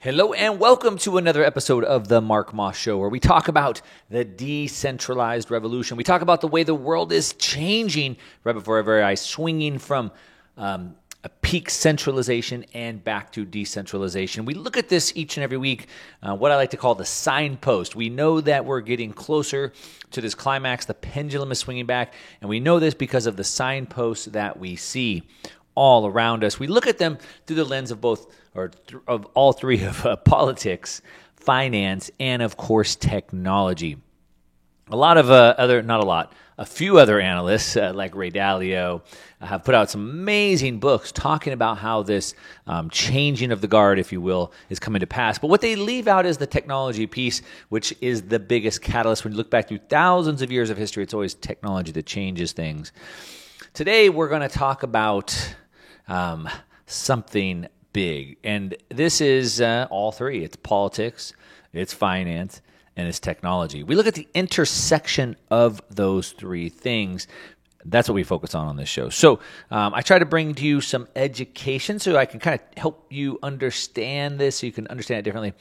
Hello and welcome to another episode of the Mark Moss Show, where we talk about the decentralized revolution. We talk about the way the world is changing right before our very eyes, swinging from a peak centralization and back to decentralization. We look at this each and every week, what I like to call the signpost. We know that we're getting closer to this climax. The pendulum is swinging back, and we know this because of the signposts that we see all around us. We look at them through the lens of of all three of politics, finance, and of course technology. A few other analysts like Ray Dalio have put out some amazing books talking about how this changing of the guard, if you will, is coming to pass. But what they leave out is the technology piece, which is the biggest catalyst. When you look back through thousands of years of history, it's always technology that changes things. Today, we're going to talk about something big. And this is all three. It's politics, it's finance, and it's technology. We look at the intersection of those three things. That's what we focus on this show. So I try to bring to you some education so I can kind of help you understand this, so you can understand it differently.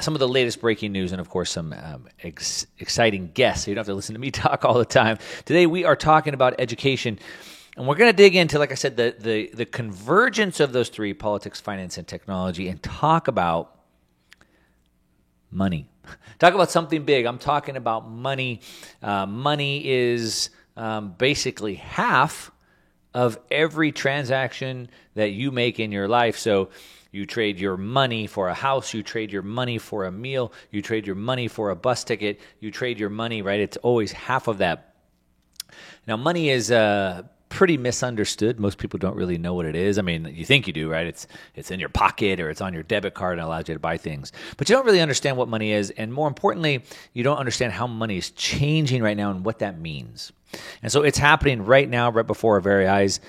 Some of the latest breaking news, and of course some exciting guests, so you don't have to listen to me talk all the time. Today we are talking about education. And we're going to dig into, like I said, the convergence of those three, politics, finance, and technology, and talk about money. Talk about something big. I'm talking about money. Money is basically half of every transaction that you make in your life. So you trade your money for a house, you trade your money for a meal, you trade your money for a bus ticket, you trade your money, right? It's always half of that. Now, money is pretty misunderstood. Most people don't really know what it is. I mean, you think you do, right? It's in your pocket or it's on your debit card and allows you to buy things. But you don't really understand what money is. And more importantly, you don't understand how money is changing right now and what that means. And so it's happening right now, right before our very eyes.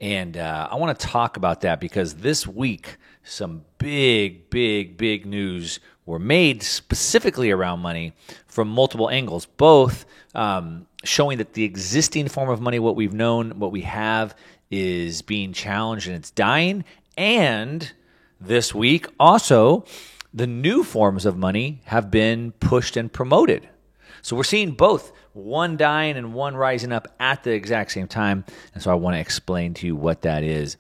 And I want to talk about that because this week, some big news were made specifically around money from multiple angles, both showing that the existing form of money, what we've known, what we have, is being challenged and it's dying. And this week, also, the new forms of money have been pushed and promoted. So we're seeing both, one dying and one rising up at the exact same time. And so I want to explain to you what that is.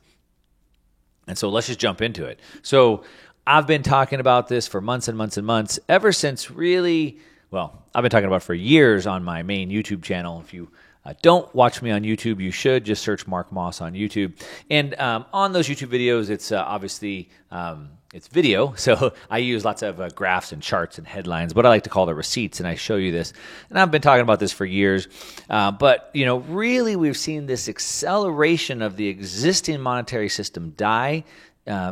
And so let's just jump into it. So I've been talking about this for months and months and months, ever since I've been talking about it for years on my main YouTube channel. If you don't watch me on YouTube, you should. Just search Mark Moss on YouTube. And on those YouTube videos, it's obviously it's video. So I use lots of graphs and charts and headlines, what I like to call the receipts, and I show you this. And I've been talking about this for years. But, really we've seen this acceleration of the existing monetary system die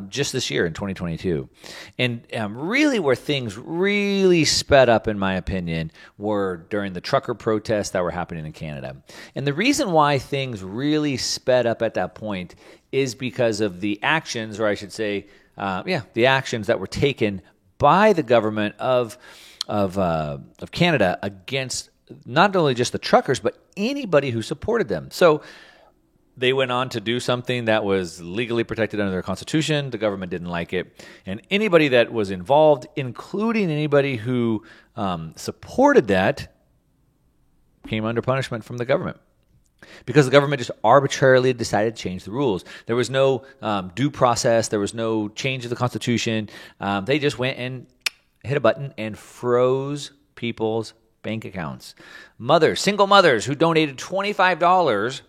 just this year in 2022. And really where things really sped up, in my opinion, were during the trucker protests that were happening in Canada. And the reason why things really sped up at that point is because of the actions, or I should say, the actions that were taken by the government of Canada against not only just the truckers, but anybody who supported them. So they went on to do something that was legally protected under their constitution. The government didn't like it. And anybody that was involved, including anybody who supported that, came under punishment from the government. Because the government just arbitrarily decided to change the rules. There was no due process. There was no change of the constitution. They just went and hit a button and froze people's bank accounts. Single mothers who donated $25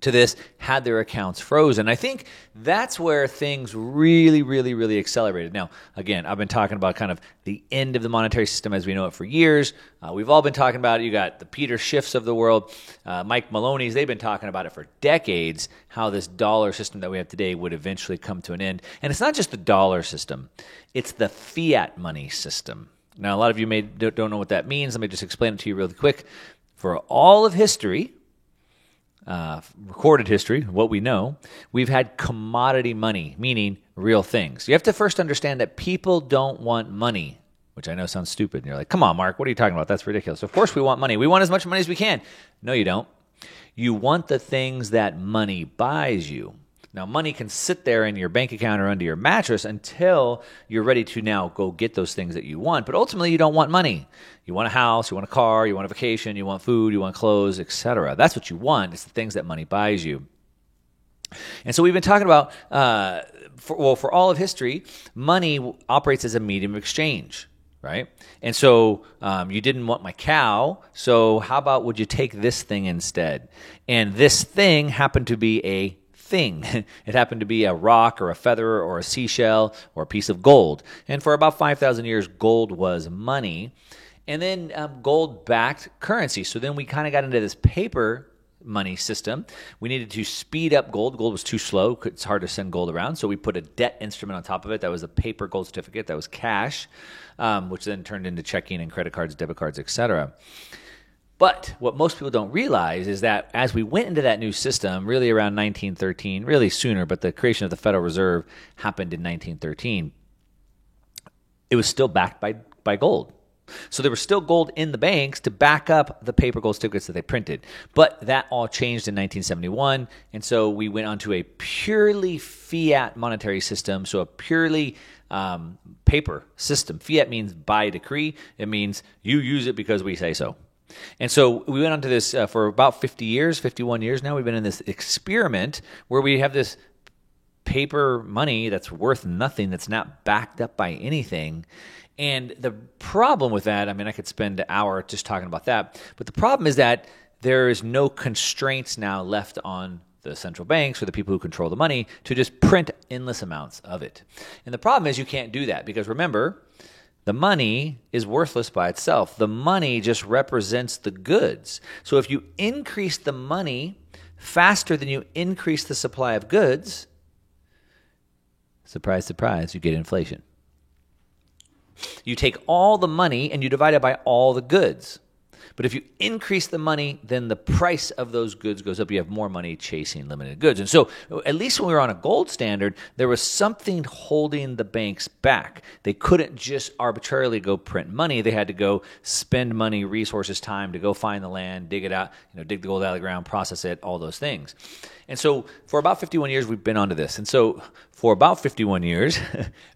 to this had their accounts frozen. I think that's where things really accelerated. Now, again, I've been talking about kind of the end of the monetary system as we know it for years. We've all been talking about it. You got the Peter Schiffs of the world, Mike Maloney's. They've been talking about it for decades, how this dollar system that we have today would eventually come to an end. And it's not just the dollar system. It's the fiat money system. Now, a lot of you don't know what that means. Let me just explain it to you really quick. For all of history, recorded history, what we know, we've had commodity money, meaning real things. You have to first understand that people don't want money, which I know sounds stupid. And you're like, come on, Mark, what are you talking about? That's ridiculous. Of course we want money. We want as much money as we can. No, you don't. You want the things that money buys you. Now, money can sit there in your bank account or under your mattress until you're ready to now go get those things that you want. But ultimately, you don't want money. You want a house, you want a car, you want a vacation, you want food, you want clothes, etc. That's what you want. It's the things that money buys you. And so we've been talking about, for all of history, money operates as a medium of exchange, right? And so you didn't want my cow, so how about would you take this thing instead? And this thing happened to be a thing. It happened to be a rock or a feather or a seashell or a piece of gold. And for about 5,000 years, gold was money. And then gold-backed currency. So then we kind of got into this paper money system. We needed to speed up gold. Gold was too slow. It's hard to send gold around. So we put a debt instrument on top of it. That was a paper gold certificate. That was cash, which then turned into checking and credit cards, debit cards, etc. But what most people don't realize is that as we went into that new system, really around 1913, really sooner, but the creation of the Federal Reserve happened in 1913, it was still backed by gold. So there was still gold in the banks to back up the paper gold certificates that they printed. But that all changed in 1971, and so we went on to a purely fiat monetary system, so a purely paper system. Fiat means by decree. It means you use it because we say so. And so we went on to this for about 50 years, 51 years now. We've been in this experiment where we have this paper money that's worth nothing, that's not backed up by anything. And the problem with that, I mean, I could spend an hour just talking about that, but the problem is that there is no constraints now left on the central banks or the people who control the money to just print endless amounts of it. And the problem is you can't do that because remember, the money is worthless by itself. The money just represents the goods. So if you increase the money faster than you increase the supply of goods, surprise, surprise, you get inflation. You take all the money and you divide it by all the goods. But if you increase the money, then the price of those goods goes up. You have more money chasing limited goods. And so at least when we were on a gold standard, there was something holding the banks back. They couldn't just arbitrarily go print money. They had to go spend money, resources, time to go find the land, dig it out, dig the gold out of the ground, process it, all those things. And so for about 51 years, we've been onto this. And so for about 51 years,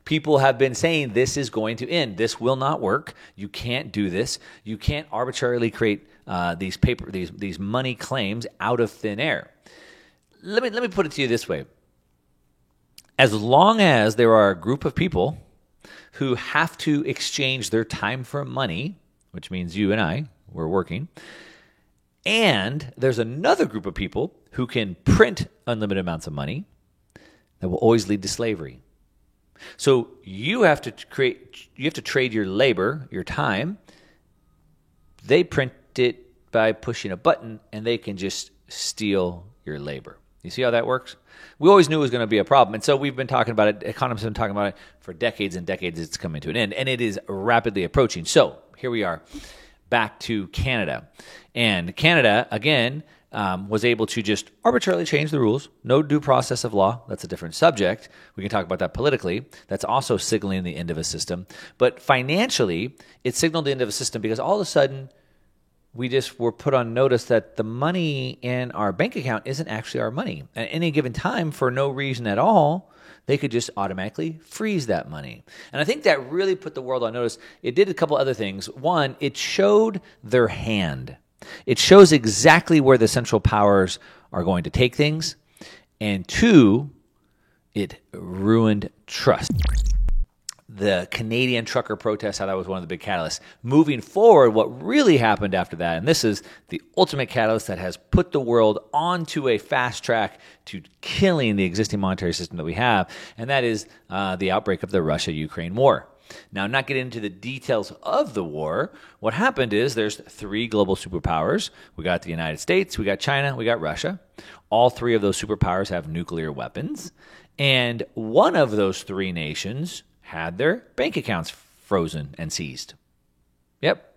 people have been saying this is going to end. This will not work. You can't do this. You can't arbitrarily create these money claims out of thin air. Let me put it to you this way. As long as there are a group of people who have to exchange their time for money, which means you and I, we're working, and there's another group of people who can print unlimited amounts of money, that will always lead to slavery. So you have to trade your labor, your time. They print it by pushing a button, and they can just steal your labor. You see how that works? We always knew it was going to be a problem, and so we've been talking about it. Economists have been talking about it for decades and decades. It's coming to an end, and it is rapidly approaching. So here we are, back to Canada. And Canada, again, was able to just arbitrarily change the rules. No due process of law. That's a different subject. We can talk about that politically. That's also signaling the end of a system. But financially, it signaled the end of a system because all of a sudden, we just were put on notice that the money in our bank account isn't actually our money. At any given time, for no reason at all, they could just automatically freeze that money. And I think that really put the world on notice. It did a couple other things. One, it showed their hand. It shows exactly where the central powers are going to take things. And two, it ruined trust. The Canadian trucker protest, how that was one of the big catalysts. Moving forward, what really happened after that, and this is the ultimate catalyst that has put the world onto a fast track to killing the existing monetary system that we have, and that is the outbreak of the Russia-Ukraine war. Now, not getting into the details of the war, what happened is there's three global superpowers. We got the United States, we got China, we got Russia. All three of those superpowers have nuclear weapons. And one of those three nations had their bank accounts frozen and seized. Yep.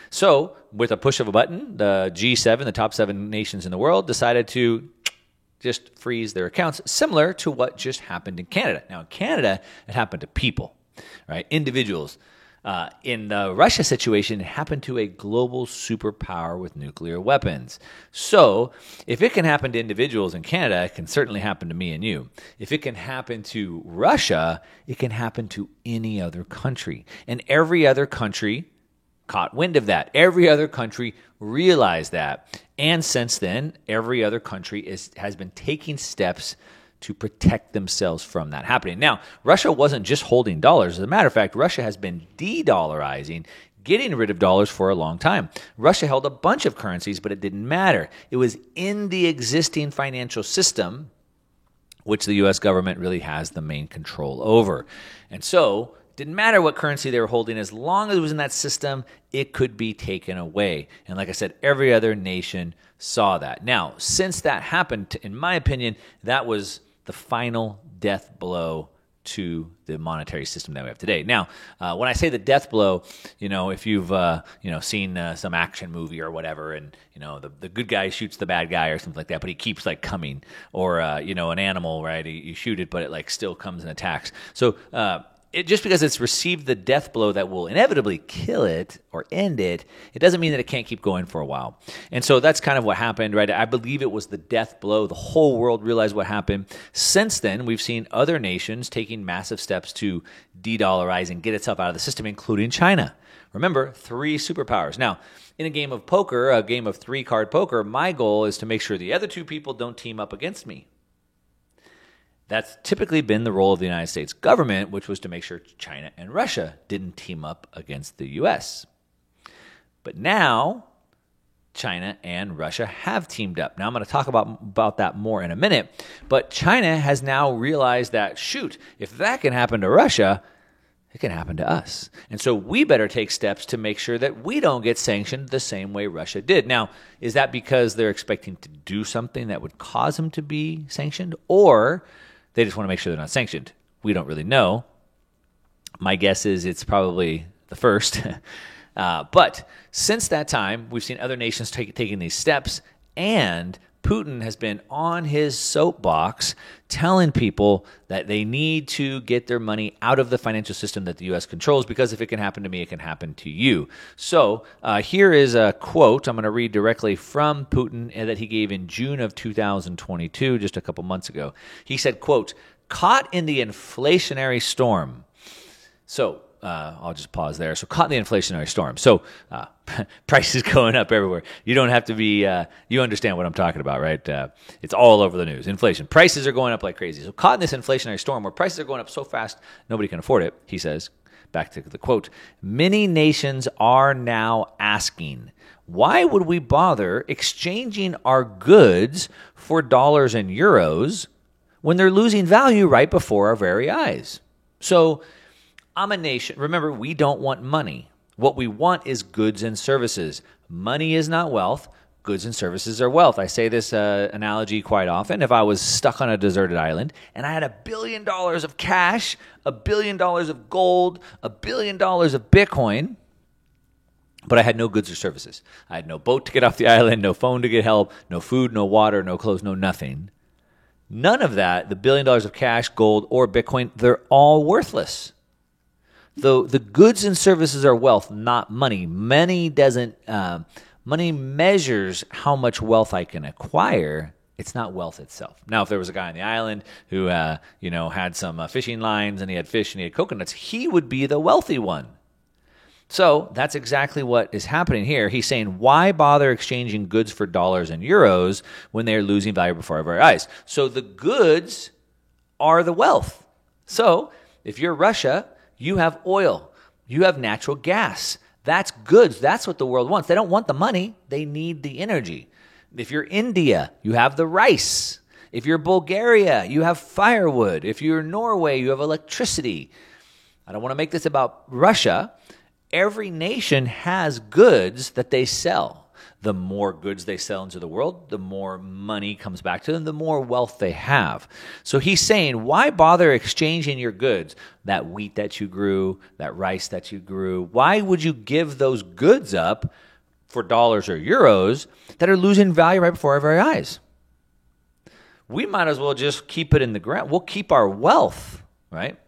So, with a push of a button, the G7, the top 7 nations in the world, decided to just freeze their accounts, similar to what just happened in Canada. Now, in Canada, it happened to people. Right? Individuals. In the Russia situation, it happened to a global superpower with nuclear weapons. So if it can happen to individuals in Canada, it can certainly happen to me and you. If it can happen to Russia, it can happen to any other country. And every other country caught wind of that. Every other country realized that. And since then, every other country has been taking steps to protect themselves from that happening. Now, Russia wasn't just holding dollars. As a matter of fact, Russia has been de-dollarizing, getting rid of dollars for a long time. Russia held a bunch of currencies, but it didn't matter. It was in the existing financial system, which the U.S. government really has the main control over. And so didn't matter what currency they were holding. As long as it was in that system, it could be taken away. And like I said, every other nation saw that. Now, since that happened, in my opinion, that was the final death blow to the monetary system that we have today. Now, when I say the death blow, if you've seen some action movie or whatever, and the good guy shoots the bad guy or something like that, but he keeps coming, or an animal, right? You shoot it, but it still comes and attacks. So just because it's received the death blow that will inevitably kill it or end it, it doesn't mean that it can't keep going for a while. And so that's kind of what happened, right? I believe it was the death blow. The whole world realized what happened. Since then, we've seen other nations taking massive steps to de-dollarize and get itself out of the system, including China. Remember, 3 superpowers. Now, in a game of poker, a game of 3-card poker, my goal is to make sure the other 2 people don't team up against me. That's typically been the role of the United States government, which was to make sure China and Russia didn't team up against the U.S. But now, China and Russia have teamed up. Now, I'm going to talk about that more in a minute. But China has now realized that, shoot, if that can happen to Russia, it can happen to us. And so we better take steps to make sure that we don't get sanctioned the same way Russia did. Now, is that because they're expecting to do something that would cause them to be sanctioned? Or they just want to make sure they're not sanctioned? We don't really know. My guess is it's probably the first. But since that time, we've seen other nations taking these steps, and Putin has been on his soapbox telling people that they need to get their money out of the financial system that the U.S. controls, because if it can happen to me, it can happen to you. So here is a quote I'm going to read directly from Putin that he gave in June of 2022, just a couple months ago. He said, quote, "Caught in the inflationary storm." So I'll just pause there. So caught in the inflationary storm. So prices going up everywhere. You don't have to be, you understand what I'm talking about, right? It's all over the news. Inflation. Prices are going up like crazy. So caught in this inflationary storm where prices are going up so fast, nobody can afford it, he says. Back to the quote. "Many nations are now asking, why would we bother exchanging our goods for dollars and euros when they're losing value right before our very eyes?" So I'm a nation. Remember, we don't want money. What we want is goods and services. Money is not wealth. Goods and services are wealth. I say this analogy quite often. If I was stuck on a deserted island and I had $1 billion of cash, $1 billion of gold, $1 billion of Bitcoin, but I had no goods or services. I had no boat to get off the island, no phone to get help, no food, no water, no clothes, no nothing. None of that, the $1 billion of cash, gold, or Bitcoin, they're all worthless. Though the goods and services are wealth, not money. Money measures how much wealth I can acquire. It's not wealth itself. Now, if there was a guy on the island who, had some fishing lines and he had fish and he had coconuts, he would be the wealthy one. So that's exactly what is happening here. He's saying, why bother exchanging goods for dollars and euros when they're losing value before our very eyes? So the goods are the wealth. So if you're Russia, you have oil. You have natural gas. That's goods. That's what the world wants. They don't want the money. They need the energy. If you're India, you have the rice. If you're Bulgaria, you have firewood. If you're Norway, you have electricity. I don't want to make this about Russia. Every nation has goods that they sell. The more goods they sell into the world, the more money comes back to them, the more wealth they have. So he's saying, why bother exchanging your goods, that wheat that you grew, that rice that you grew? Why would you give those goods up for dollars or euros that are losing value right before our very eyes? We might as well just keep it in the ground. We'll keep our wealth, right?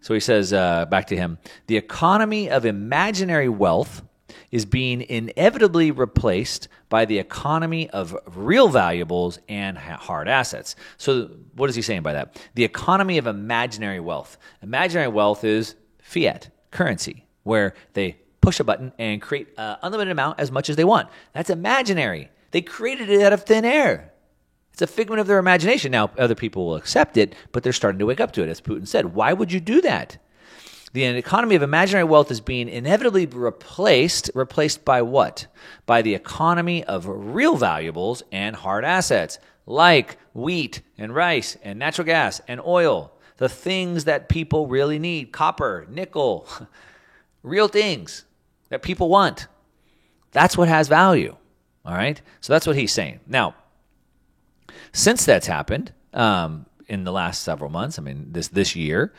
So he says, back to him, the economy of imaginary wealth is being inevitably replaced by the economy of real valuables and hard assets. So what is he saying by that? The economy of imaginary wealth. Imaginary wealth is fiat currency, where they push a button and create an unlimited amount as much as they want. That's imaginary. They created it out of thin air. It's a figment of their imagination. Now, other people will accept it, but they're starting to wake up to it, as Putin said. Why would you do that? The economy of imaginary wealth is being inevitably replaced by what? By the economy of real valuables and hard assets, like wheat and rice and natural gas and oil, the things that people really need, copper, nickel, real things that people want. That's what has value, all right? So that's what he's saying. Now, since that's happened, in the last several months, I mean, this year,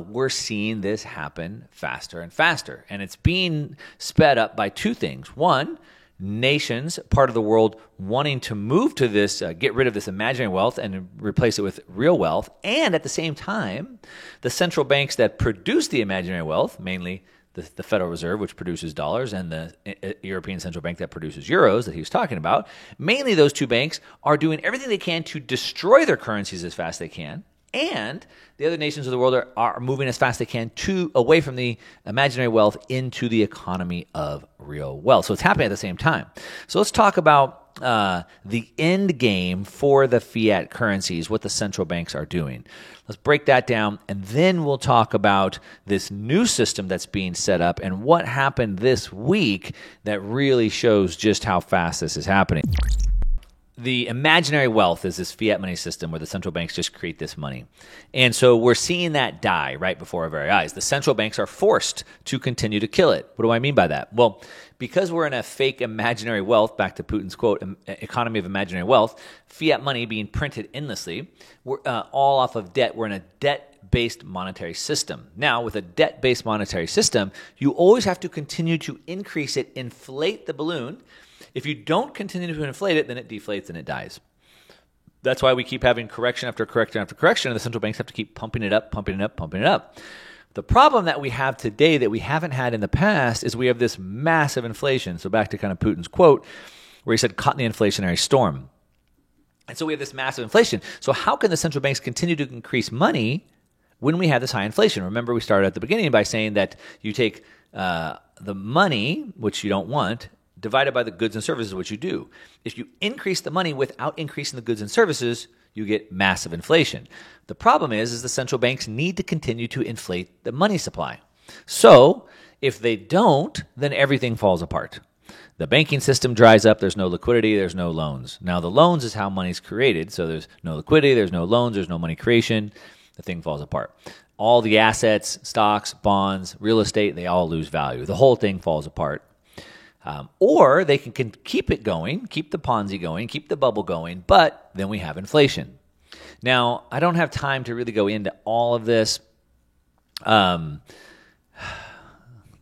we're seeing this happen faster and faster. And it's being sped up by two things. One, nations, part of the world, wanting to move to this, get rid of this imaginary wealth and replace it with real wealth. And at the same time, the central banks that produce the imaginary wealth, mainly the Federal Reserve, which produces dollars, and the European Central Bank that produces euros that he was talking about, mainly those two banks are doing everything they can to destroy their currencies as fast as they can. And the other nations of the world are moving as fast as they can away from the imaginary wealth into the economy of real wealth. So it's happening at the same time. So let's talk about the end game for the fiat currencies, what the central banks are doing. Let's break that down, and then we'll talk about this new system that's being set up and what happened this week that really shows just how fast this is happening. The imaginary wealth is this fiat money system where the central banks just create this money. And so we're seeing that die right before our very eyes. The central banks are forced to continue to kill it. What do I mean by that? Well, because we're in a fake imaginary wealth, back to Putin's quote, economy of imaginary wealth, fiat money being printed endlessly, we're all off of debt. We're in a debt-based monetary system. Now, with a debt-based monetary system, you always have to continue to increase it, inflate the balloon. If you don't continue to inflate it, then it deflates and it dies. That's why we keep having correction after correction after correction, and the central banks have to keep pumping it up, pumping it up, pumping it up. The problem that we have today that we haven't had in the past is we have this massive inflation. So back to kind of Putin's quote where he said, caught in the inflationary storm. And so we have this massive inflation. So how can the central banks continue to increase money when we have this high inflation? Remember, we started at the beginning by saying that you take the money, which you don't want, divided by the goods and services, which you do. If you increase the money without increasing the goods and services, you get massive inflation. The problem is the central banks need to continue to inflate the money supply. So if they don't, then everything falls apart. The banking system dries up. There's no liquidity. There's no loans. Now, the loans is how money's created. So there's no liquidity. There's no loans. There's no money creation. The thing falls apart. All the assets, stocks, bonds, real estate, they all lose value. The whole thing falls apart. Or they can keep it going, keep the Ponzi going, keep the bubble going, but then we have inflation. Now, I don't have time to really go into all of this. Let's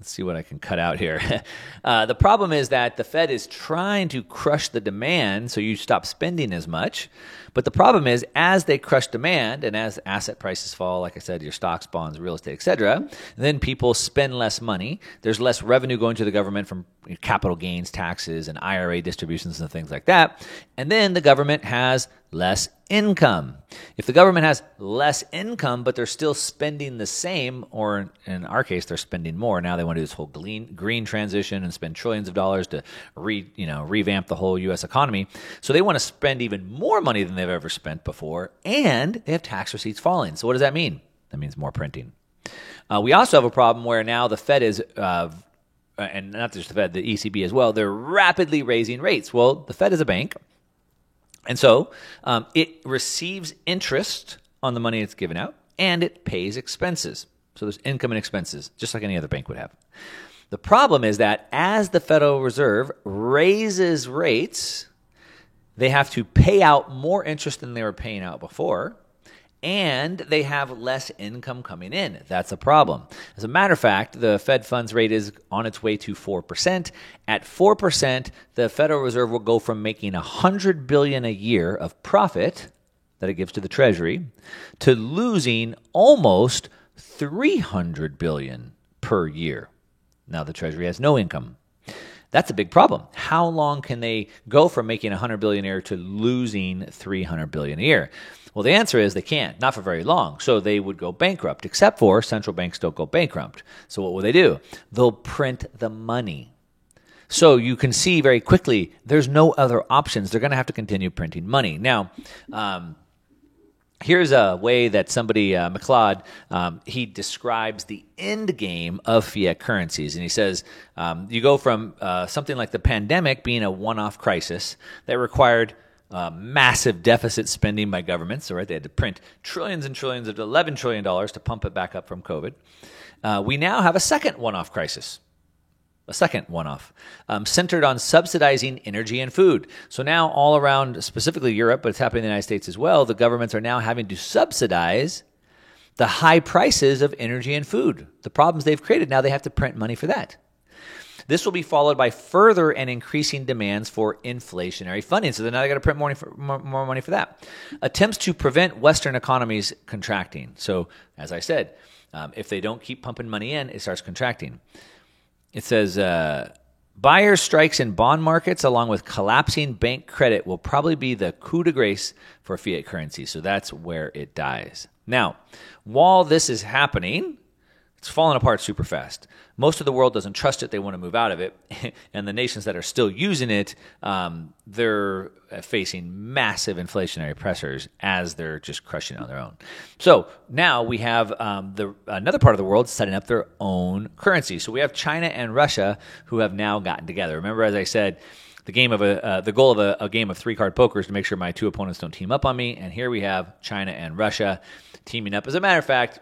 see what I can cut out here. The problem is that the Fed is trying to crush the demand so you stop spending as much. But the problem is, as they crush demand and as asset prices fall, like I said, your stocks, bonds, real estate, etc., then people spend less money. There's less revenue going to the government from capital gains taxes and IRA distributions and things like that. And then the government has less income. If the government has less income, but they're still spending the same, or in our case, they're spending more. Now they want to do this whole green transition and spend trillions of dollars to revamp the whole U.S. economy. So they want to spend even more money than they've ever spent before, and they have tax receipts falling. So what does that mean? That means more printing. We also have a problem where now the Fed is, and not just the Fed, the ECB as well, they're rapidly raising rates. Well, the Fed is a bank. And so it receives interest on the money it's given out, and it pays expenses. So there's income and expenses, just like any other bank would have. The problem is that as the Federal Reserve raises rates, they have to pay out more interest than they were paying out before, and they have less income coming in. That's a problem. As a matter of fact, the Fed funds rate is on its way to 4%. At 4%, the Federal Reserve will go from making $100 billion a year of profit that it gives to the Treasury to losing almost $300 billion per year. Now the Treasury has no income. That's a big problem. How long can they go from making $100 billion a year to losing $300 billion a year? Well, the answer is they can't, not for very long. So they would go bankrupt, except for central banks don't go bankrupt. So what will they do? They'll print the money. So you can see very quickly there's no other options. They're going to have to continue printing money. Now, here's a way that somebody, McLeod, he describes the end game of fiat currencies. And he says, you go from something like the pandemic being a one-off crisis that required massive deficit spending by governments. So, right, they had to print trillions and trillions of $11 trillion to pump it back up from COVID. We now have a second one-off crisis. A second one-off, centered on subsidizing energy and food. So now all around, specifically Europe, but it's happening in the United States as well, the governments are now having to subsidize the high prices of energy and food. The problems they've created, now they have to print money for that. This will be followed by further and increasing demands for inflationary funding. So then now they got to print more money for that. Attempts to prevent Western economies contracting. So as I said, if they don't keep pumping money in, it starts contracting. It says, buyer strikes in bond markets along with collapsing bank credit will probably be the coup de grace for fiat currency. So that's where it dies. Now, while this is happening, it's falling apart super fast. Most of the world doesn't trust it. They want to move out of it. And the nations that are still using it, they're facing massive inflationary pressures as they're just crushing it on their own. So now we have another part of the world setting up their own currency. So we have China and Russia who have now gotten together. Remember, as I said, the goal of a game of three-card poker is to make sure my two opponents don't team up on me. And here we have China and Russia teaming up. As a matter of fact,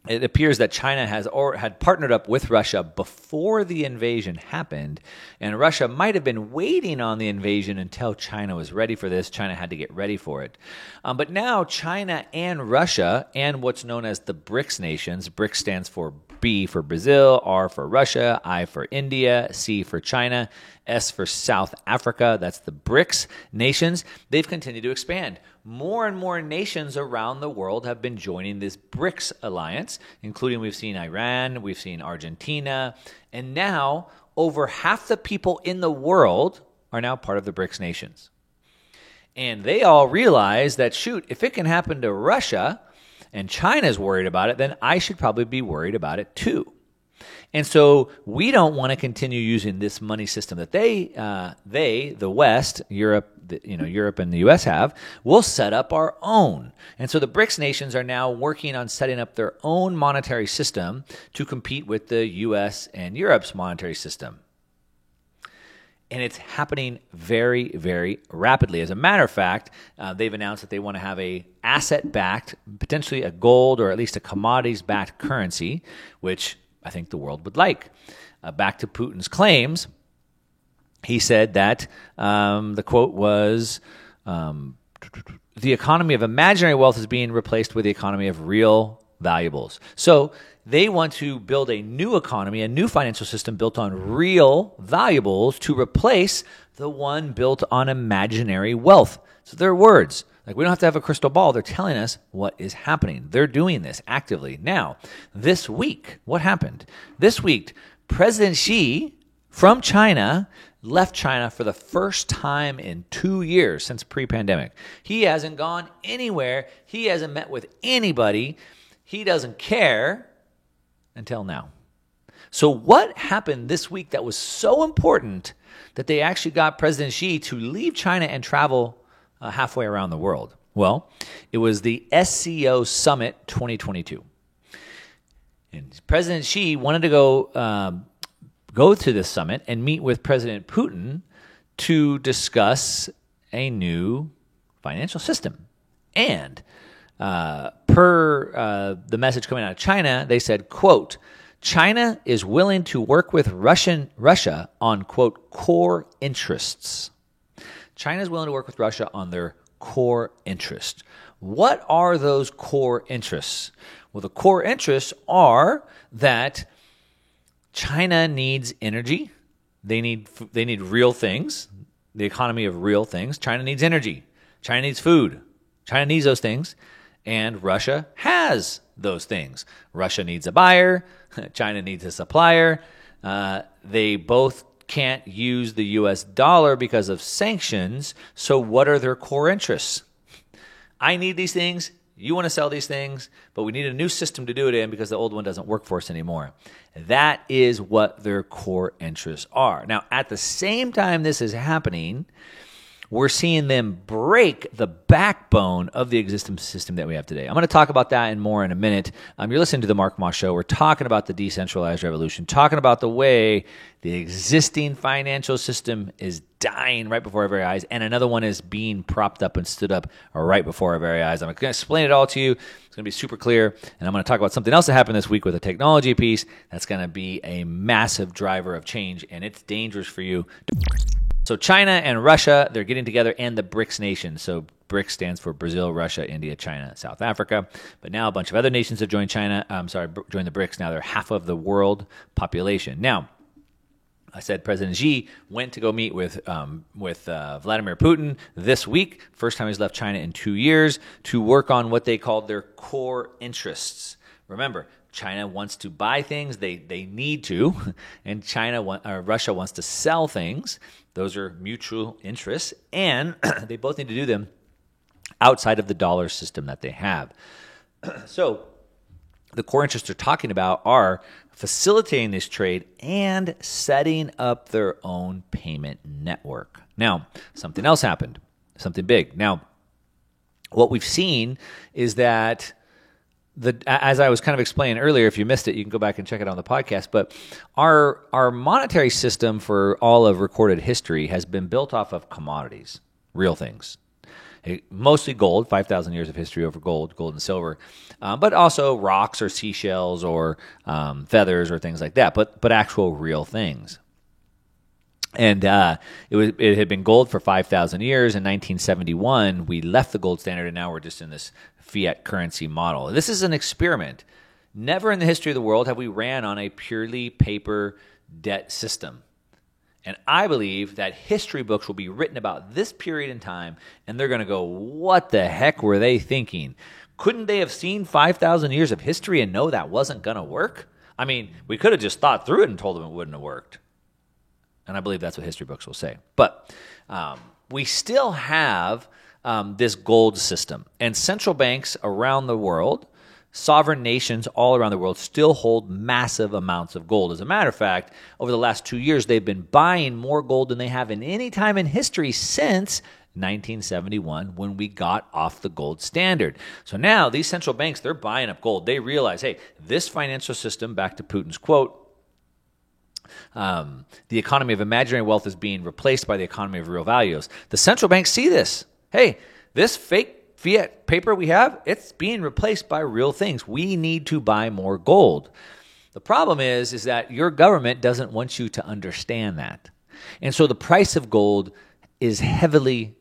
it appears that China had partnered up with Russia before the invasion happened, and Russia might have been waiting on the invasion until China was ready for this. China had to get ready for it. But now China and Russia and what's known as the BRICS nations, BRICS stands for B for Brazil, R for Russia, I for India, C for China, S for South Africa. That's the BRICS nations. They've continued to expand. More and more nations around the world have been joining this BRICS alliance, including we've seen Iran, we've seen Argentina, and now over half the people in the world are now part of the BRICS nations. And they all realize that, shoot, if it can happen to Russia and China's worried about it, then I should probably be worried about it too. And so we don't want to continue using this money system that the West, Europe and the U.S. have. We'll set up our own. And so the BRICS nations are now working on setting up their own monetary system to compete with the U.S. and Europe's monetary system. And it's happening very, very rapidly. As a matter of fact, they've announced that they want to have a asset-backed, potentially a gold or at least a commodities-backed currency, which I think the world would like. Back to Putin's claims, he said that the quote was, the economy of imaginary wealth is being replaced with the economy of real valuables. So they want to build a new economy, a new financial system built on real valuables to replace the one built on imaginary wealth. So their words. Like, we don't have to have a crystal ball. They're telling us what is happening. They're doing this actively. Now, this week, what happened? This week, President Xi from China left China for the first time in 2 years since pre-pandemic. He hasn't gone anywhere. He hasn't met with anybody. He doesn't care until now. So what happened this week that was so important that they actually got President Xi to leave China and travel halfway around the world? Well, it was the SCO Summit 2022. And President Xi wanted to go to this summit and meet with President Putin to discuss a new financial system. And per the message coming out of China, they said, quote, China is willing to work with Russia on, quote, core interests. China is willing to work with Russia on their core interests. What are those core interests? Well, the core interests are that China needs energy. They need real things, the economy of real things. China needs energy. China needs food. China needs those things. And Russia has those things. Russia needs a buyer. China needs a supplier. They both can't use the U.S. dollar because of sanctions. So what are their core interests? I need these things. You want to sell these things, but we need a new system to do it in because the old one doesn't work for us anymore. That is what their core interests are. Now, at the same time this is happening, we're seeing them break the backbone of the existing system that we have today. I'm going to talk about that and more in a minute. You're listening to The Mark Moss Show. We're talking about the decentralized revolution, talking about the way the existing financial system is dying right before our very eyes, and another one is being propped up and stood up right before our very eyes. I'm going to explain it all to you. It's going to be super clear, and I'm going to talk about something else that happened this week with a technology piece that's going to be a massive driver of change, and it's dangerous for you. So China and Russia, they're getting together, and the BRICS nations. So BRICS stands for Brazil, Russia, India, China, South Africa. But now a bunch of other nations have joined join the BRICS. Now they're half of the world population. Now, I said President Xi went to go meet with Vladimir Putin this week. First time he's left China in 2 years to work on what they called their core interests. Remember, China wants to buy things, they need to, and Russia wants to sell things. Those are mutual interests, and they both need to do them outside of the dollar system that they have. So the core interests they're talking about are facilitating this trade and setting up their own payment network. Now, something else happened, something big. Now, what we've seen is that as I was kind of explaining earlier, if you missed it, you can go back and check it on the podcast. But our monetary system for all of recorded history has been built off of commodities, real things. Mostly gold, 5,000 years of history over gold and silver, but also rocks or seashells or feathers or things like that, but actual real things. And it had been gold for 5,000 years. In 1971, we left the gold standard, and now we're just in this fiat currency model. This is an experiment. Never in the history of the world have we ran on a purely paper debt system. And I believe that history books will be written about this period in time, and they're going to go, what the heck were they thinking? Couldn't they have seen 5,000 years of history and know that wasn't going to work? I mean, we could have just thought through it and told them it wouldn't have worked. And I believe that's what history books will say. But we still have this gold system. And central banks around the world, sovereign nations all around the world, still hold massive amounts of gold. As a matter of fact, over the last 2 years, they've been buying more gold than they have in any time in history since 1971, when we got off the gold standard. So now these central banks, they're buying up gold. They realize, hey, this financial system, back to Putin's quote, the economy of imaginary wealth is being replaced by the economy of real values. The central banks see this. Hey, this fake fiat paper we have, it's being replaced by real things. We need to buy more gold. The problem is that your government doesn't want you to understand that. And so the price of gold is heavily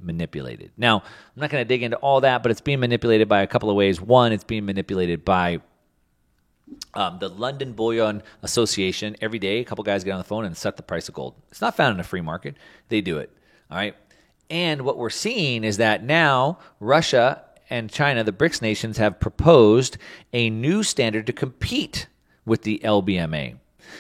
manipulated. Now, I'm not going to dig into all that, but it's being manipulated by a couple of ways. One, it's being manipulated by the London Bullion Association. Every day, a couple guys get on the phone and set the price of gold. It's not found in a free market. They do it. All right. And what we're seeing is that now Russia and China, the BRICS nations, have proposed a new standard to compete with the LBMA.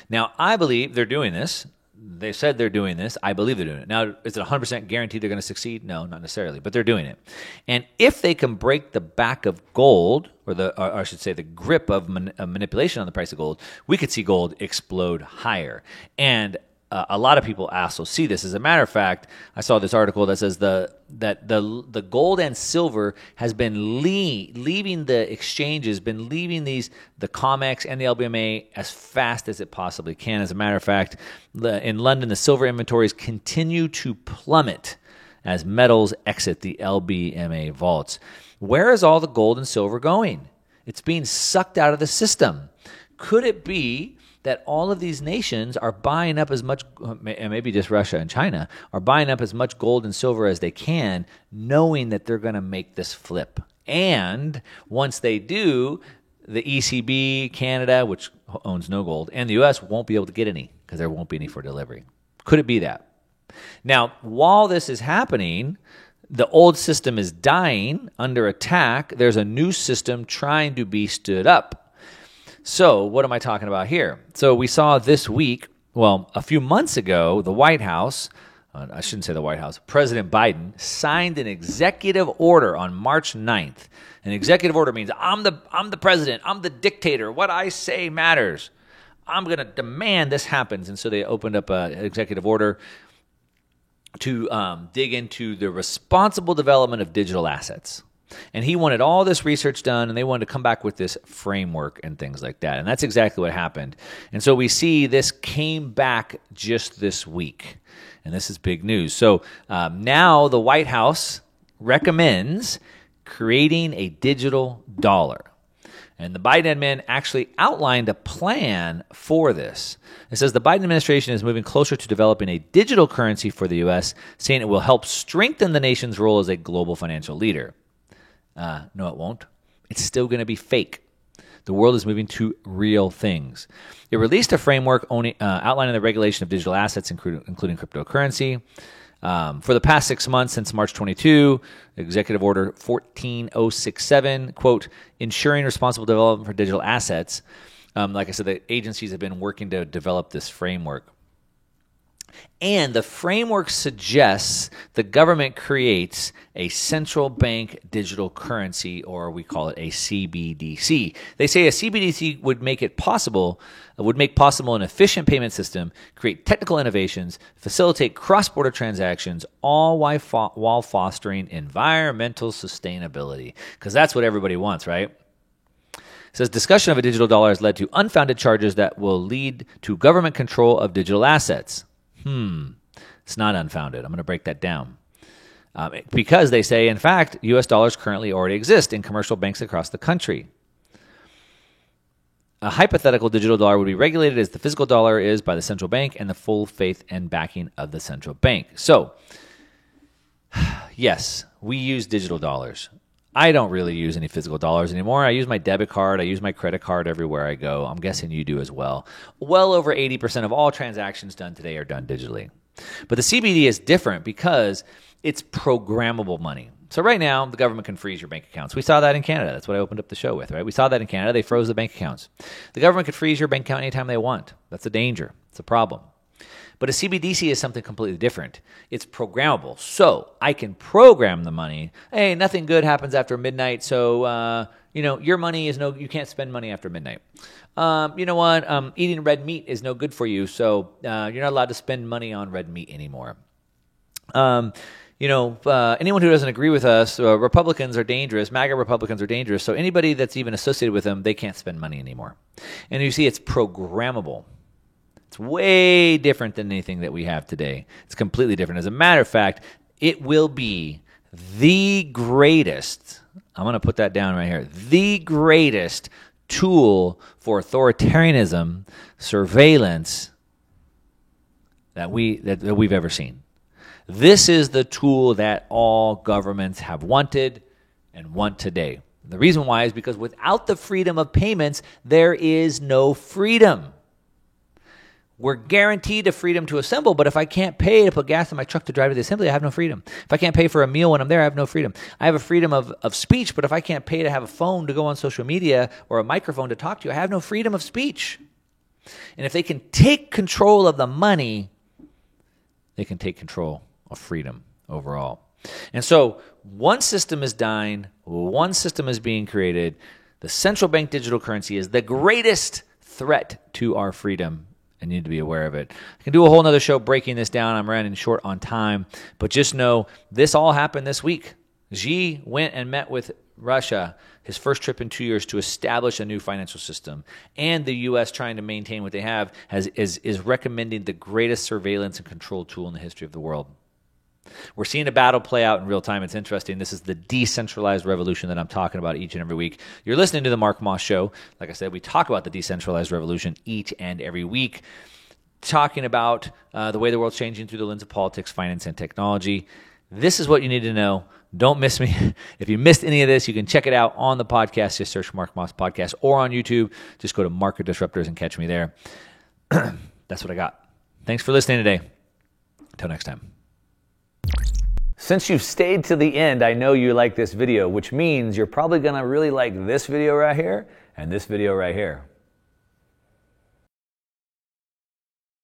Now, I believe they're doing this. They said they're doing this. I believe they're doing it. Now, is it 100% guaranteed they're going to succeed? No, not necessarily, but they're doing it. And if they can break the back of gold, or I should say the grip of manipulation on the price of gold, we could see gold explode higher. And a lot of people also see this. As a matter of fact, I saw this article that says that the gold and silver has been leaving the exchanges, been leaving the COMEX and the LBMA as fast as it possibly can. As a matter of fact, in London, the silver inventories continue to plummet as metals exit the LBMA vaults. Where is all the gold and silver going? It's being sucked out of the system. Could it be that all of these nations are buying up as much, and maybe just Russia and China, are buying up as much gold and silver as they can, knowing that they're going to make this flip? And once they do, the ECB, Canada, which owns no gold, and the U.S. won't be able to get any because there won't be any for delivery. Could it be that? Now, while this is happening, the old system is dying under attack. There's a new system trying to be stood up. So what am I talking about here? So we saw this week, well, a few months ago, the White House, I shouldn't say the White House, President Biden signed an executive order on March 9th. An executive order means I'm the president, I'm the dictator, what I say matters. I'm going to demand this happens. And so they opened up an executive order to dig into the responsible development of digital assets. And he wanted all this research done, and they wanted to come back with this framework and things like that. And that's exactly what happened. And so we see this came back just this week. And this is big news. So now the White House recommends creating a digital dollar. And the Biden admin actually outlined a plan for this. It says the Biden administration is moving closer to developing a digital currency for the U.S., saying it will help strengthen the nation's role as a global financial leader. No, it won't. It's still going to be fake. The world is moving to real things. It released a framework outlining the regulation of digital assets, including cryptocurrency. For the past 6 months, since March 22, Executive Order 14067, quote, ensuring responsible development for digital assets. Like I said, the agencies have been working to develop this framework. And the framework suggests the government creates a central bank digital currency, or we call it a CBDC. They say a CBDC would make possible an efficient payment system, create technical innovations, facilitate cross-border transactions, all while fostering environmental sustainability. Because that's what everybody wants, right? It says discussion of a digital dollar has led to unfounded charges that will lead to government control of digital assets. It's not unfounded. I'm going to break that down. Because they say, in fact, U.S. dollars currently already exist in commercial banks across the country. A hypothetical digital dollar would be regulated as the physical dollar is by the central bank and the full faith and backing of the central bank. So, yes, we use digital dollars. I don't really use any physical dollars anymore. I use my debit card. I use my credit card everywhere I go. I'm guessing you do as well. Well over 80% of all transactions done today are done digitally. But the CBD is different because it's programmable money. So right now, the government can freeze your bank accounts. We saw that in Canada. That's what I opened up the show with, right? We saw that in Canada. They froze the bank accounts. The government could freeze your bank account anytime they want. That's a danger. It's a problem. But a CBDC is something completely different. It's programmable. So I can program the money. Hey, nothing good happens after midnight, so your money is you can't spend money after midnight. You know what? Eating red meat is no good for you, so you're not allowed to spend money on red meat anymore. Anyone who doesn't agree with us, Republicans are dangerous. MAGA Republicans are dangerous. So anybody that's even associated with them, they can't spend money anymore. And you see, it's programmable. It's way different than anything that we have today. It's completely different. As a matter of fact, it will be the greatest, I'm going to put that down right here, the greatest tool for authoritarianism, surveillance that we've ever seen. This is the tool that all governments have wanted and want today. The reason why is because without the freedom of payments, there is no freedom. We're guaranteed a freedom to assemble, but if I can't pay to put gas in my truck to drive to the assembly, I have no freedom. If I can't pay for a meal when I'm there, I have no freedom. I have a freedom of speech, but if I can't pay to have a phone to go on social media or a microphone to talk to you, I have no freedom of speech. And if they can take control of the money, they can take control of freedom overall. And so one system is dying, one system is being created. The central bank digital currency is the greatest threat to our freedom. I need to be aware of it. I can do a whole nother show breaking this down. I'm running short on time. But just know this all happened this week. Xi went and met with Russia, his first trip in 2 years, to establish a new financial system. And the U.S., trying to maintain what they have, is recommending the greatest surveillance and control tool in the history of the world. We're seeing a battle play out in real time. It's interesting. This is the decentralized revolution that I'm talking about each and every week. You're listening to The Mark Moss Show. Like I said, we talk about the decentralized revolution each and every week, talking about the way the world's changing through the lens of politics, finance, and technology. This is what you need to know. Don't miss me. If you missed any of this, you can check it out on the podcast. Just search Mark Moss Podcast, or on YouTube. Just go to Market Disruptors and catch me there. That's what I got. Thanks for listening today. Until next time. Since you've stayed to the end, I know you like this video, which means you're probably gonna really like this video right here and this video right here.